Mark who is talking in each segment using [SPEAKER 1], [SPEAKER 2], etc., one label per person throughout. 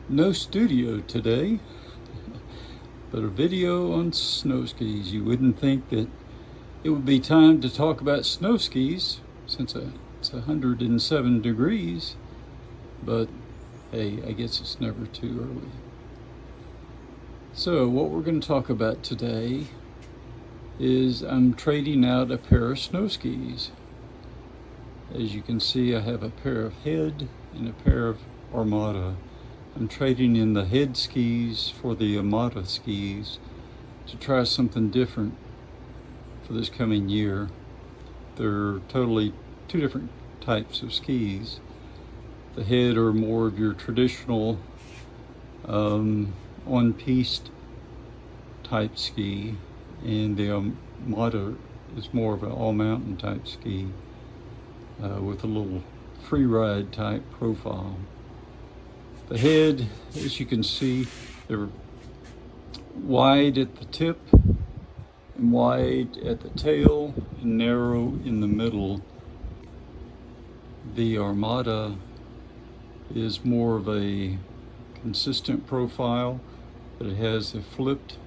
[SPEAKER 1] No studio today, but a video on snow skis. You wouldn't think that it would be time to talk about snow skis since it's 107 degrees, but hey, I guess it's never too early. So what we're going to talk about today is I'm trading out a pair of snow skis. As you can see, I have a pair of Head and a pair of Armada. I'm trading in the Head skis for the Armada skis to try something different for this coming year. They're totally two different types of skis. The Head are more of your traditional on-piste type ski, and the Armada is more of an all-mountain type ski with a little free ride type profile. The Head, as you can see, they're wide at the tip and wide at the tail and narrow in the middle. The Armada is more of a consistent profile, but it has a flipped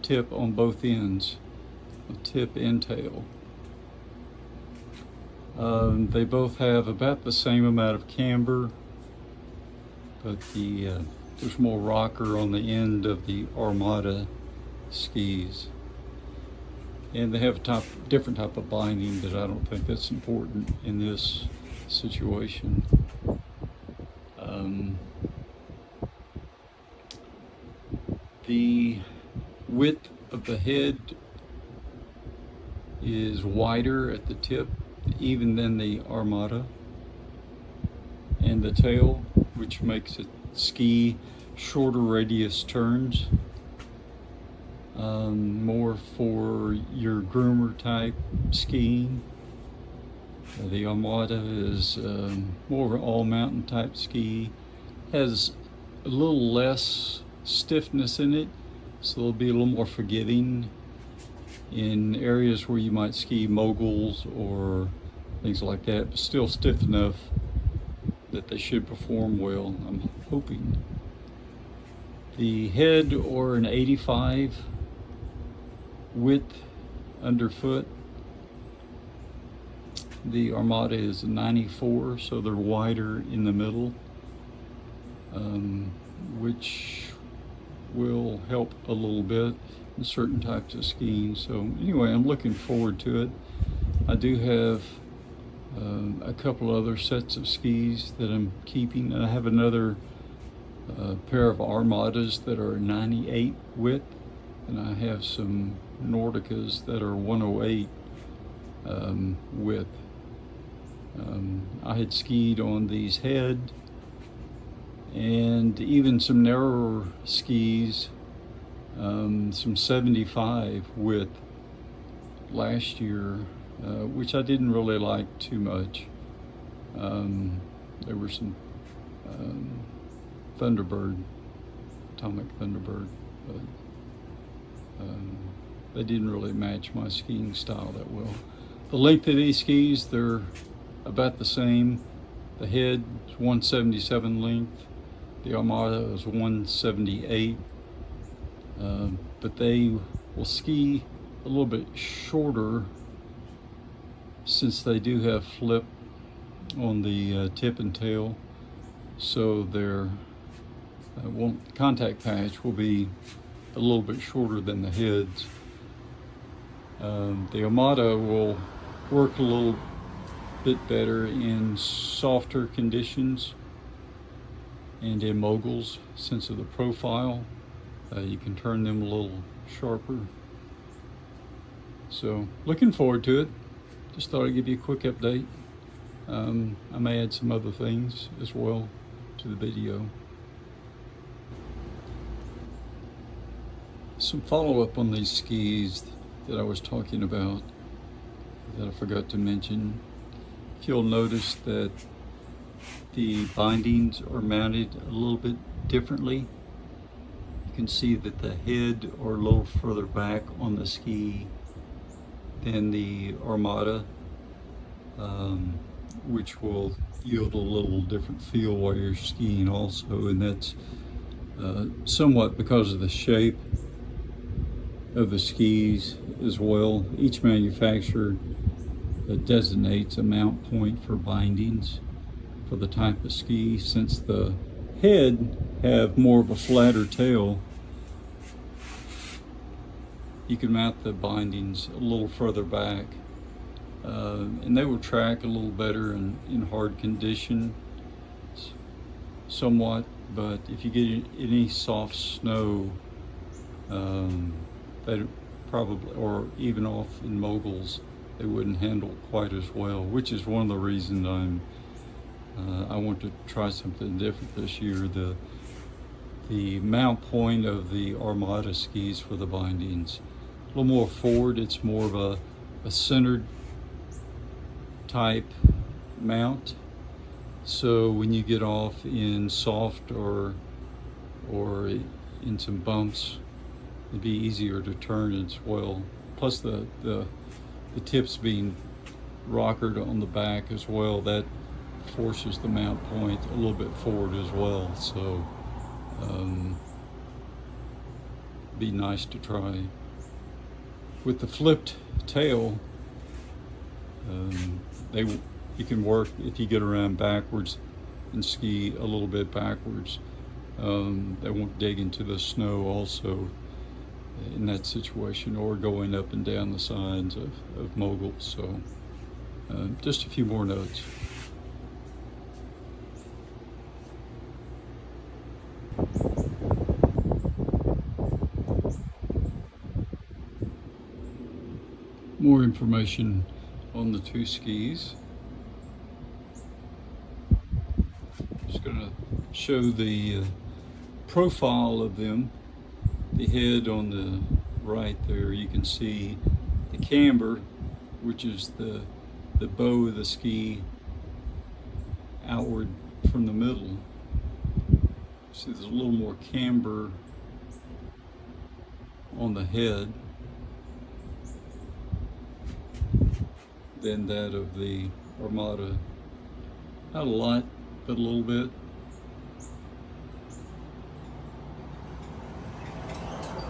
[SPEAKER 1] tip on both ends, tip and tail. They both have about the same amount of camber, but there's more rocker on the end of the Armada skis. And they have a different type of binding, but I don't think that's important in this situation. The width of the Head is wider at the tip even than the Armada, and the tail, which makes it ski shorter radius turns, more for your groomer type skiing. The Armada is more of an all-mountain type ski, has a little less stiffness in it, so it'll be a little more forgiving in areas where you might ski moguls or things like that, but still stiff enough that they should perform well, I'm hoping. The Head or an 85 width underfoot. The Armada is a 94, so they're wider in the middle, which will help a little bit in certain types of skiing. So anyway, I'm looking forward to it. I do have a couple other sets of skis that I'm keeping. I have another pair of Armadas that are 98 width, and I have some Nordicas that are 108 width. I had skied on these Head and even some narrower skis, some 75 width last year, which I didn't really like too much. There were some Thunderbird, Atomic Thunderbird, but they didn't really match my skiing style that well. The length of these skis, they're about the same. The Head is 177 length. The Armada is 178. But they will ski a little bit shorter since they do have flip on the tip and tail. So their contact patch will be a little bit shorter than the Heads. The Armada will work a little bit better in softer conditions and in moguls since of the profile. You can turn them a little sharper. So looking forward to it. Just thought I'd give you a quick update. I may add some other things as well to the video. Some follow-up on these skis that I was talking about that I forgot to mention. If you'll notice that the bindings are mounted a little bit differently. You can see that the Head are a little further back on the ski than the Armada. which will yield a little different feel while you're skiing also, and that's somewhat because of the shape of the skis as well. Each manufacturer designates a mount point for bindings for the type of ski. Since the head have more of a flatter tail, you can mount the bindings a little further back, and they will track a little better in hard condition somewhat. But if you get any soft snow, they probably, or even off in moguls, they wouldn't handle quite as well, which is one of the reasons I want to try something different this year. The mount point of the Armada skis for the bindings, a little more forward. It's more of a centered type mount. So when you get off in soft or in some bumps, it'd be easier to turn as well. Plus the tips being rockered on the back as well, that forces the mount point a little bit forward as well. So be nice to try. With the flipped tail, you can work if you get around backwards and ski a little bit backwards. They won't dig into the snow also in that situation, or going up and down the sides of moguls. So just a few more notes. More information on the two skis. Just going to show the profile of them. The head on the right there, you can see the camber, which is the bow of the ski outward from the middle. See, there's a little more camber on the head than that of the Armada. Not a lot, but a little bit.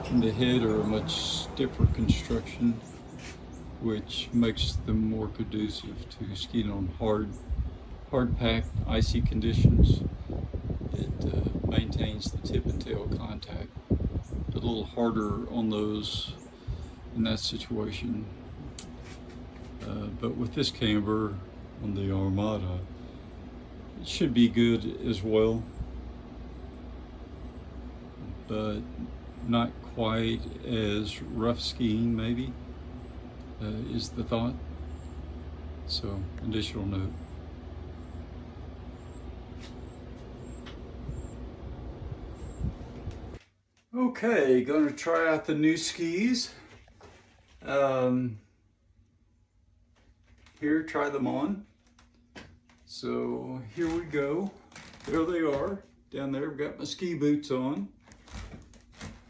[SPEAKER 1] And the head are a much stiffer construction, which makes them more conducive to skiing on hard packed, icy conditions. It maintains the tip and tail contact. A little harder on those in that situation. But with this camber on the Armada, it should be good as well, but not quite as rough skiing maybe, is the thought. So, additional note. Okay, gonna try out the new skis. Here, try them on. So here we go. There they are. Down there, I've got my ski boots on.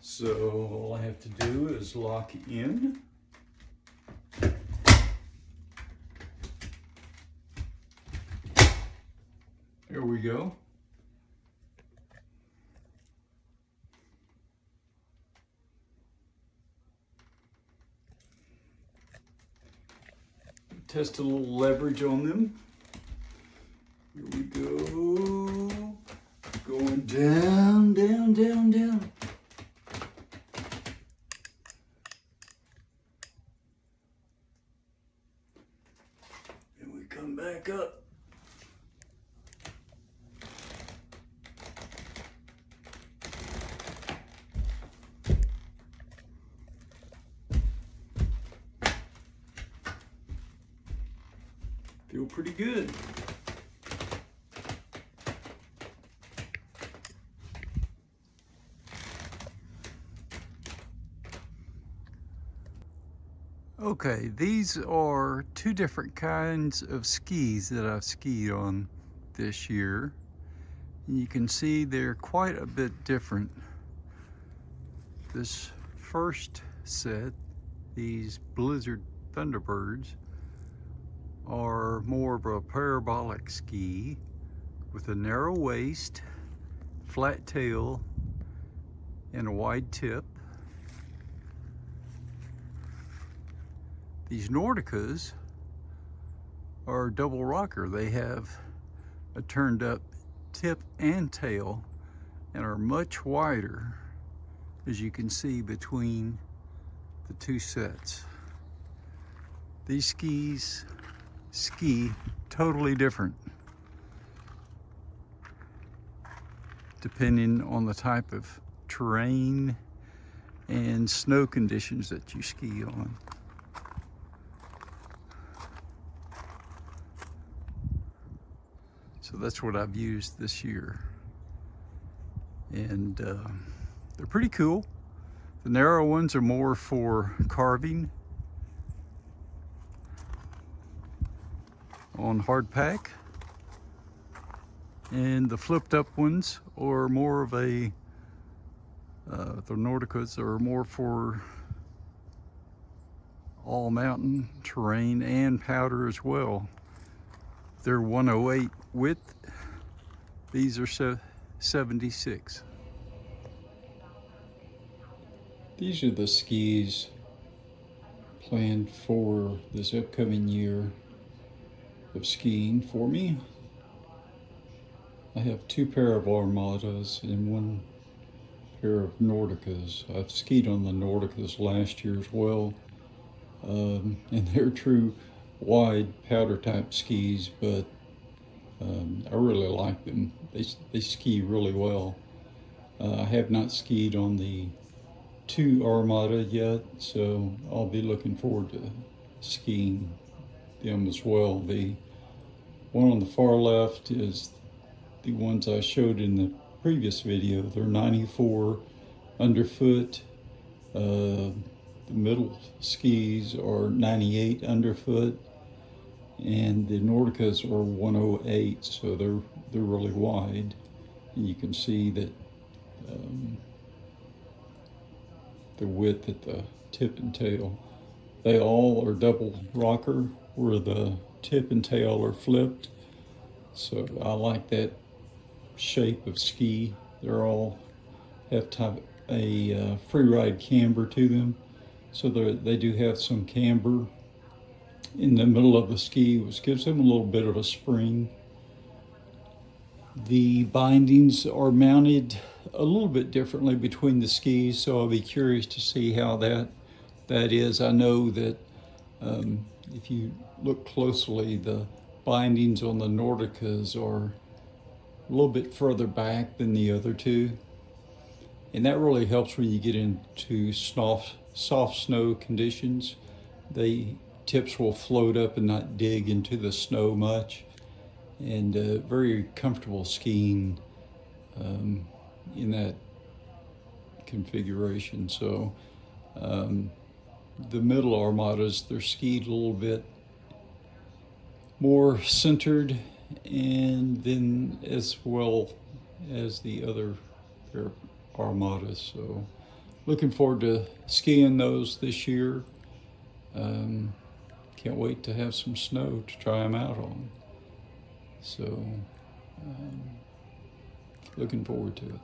[SPEAKER 1] So all I have to do is lock in. There we go. Test a little leverage on them. Here we go. Going down, down, down, down. And we come back up. Feel pretty good. Okay, these are two different kinds of skis that I've skied on this year. You can see they're quite a bit different. This first set, these Blizzard Thunderbirds, are are more of a parabolic ski with a narrow waist, flat tail, and a wide tip. These Nordicas are double rocker. They have a turned up tip and tail and are much wider, as you can see between the two sets. These skis ski totally different depending on the type of terrain and snow conditions that you ski on. So that's what I've used this year. And they're pretty cool. The narrow ones are more for carving on hardpack. And the flipped up ones are more of a, the Nordicas are more for all mountain terrain and powder as well. They're 108 width. These are 76. These are the skis planned for this upcoming year of skiing for me. I have 2 pair of Armadas and 1 pair of Nordicas. I've skied on the Nordicas last year as well. And they're true wide powder type skis, but I really like them. They ski really well. I have not skied on the 2 Armada yet, so I'll be looking forward to skiing them as well. The one on the far left is the ones I showed in the previous video. They're 94 underfoot. The middle skis are 98 underfoot, and the Nordicas are 108, so they're really wide. And you can see that the width at the tip and tail. They all are double rocker, where the tip and tail are flipped. So I like that shape of ski. They're all have type a free ride camber to them, so they do have some camber in the middle of the ski, which gives them a little bit of a spring. The bindings are mounted a little bit differently between the skis, so I'll be curious to see how that is. I know that if you look closely, the bindings on the Nordicas are a little bit further back than the other 2. And that really helps when you get into soft snow conditions. The tips will float up and not dig into the snow much. And very comfortable skiing in that configuration. So the middle Armadas, they're skied a little bit more centered, and then as well as the other pair of Armadas. So looking forward to skiing those this year. Can't wait to have some snow to try them out on. So looking forward to it.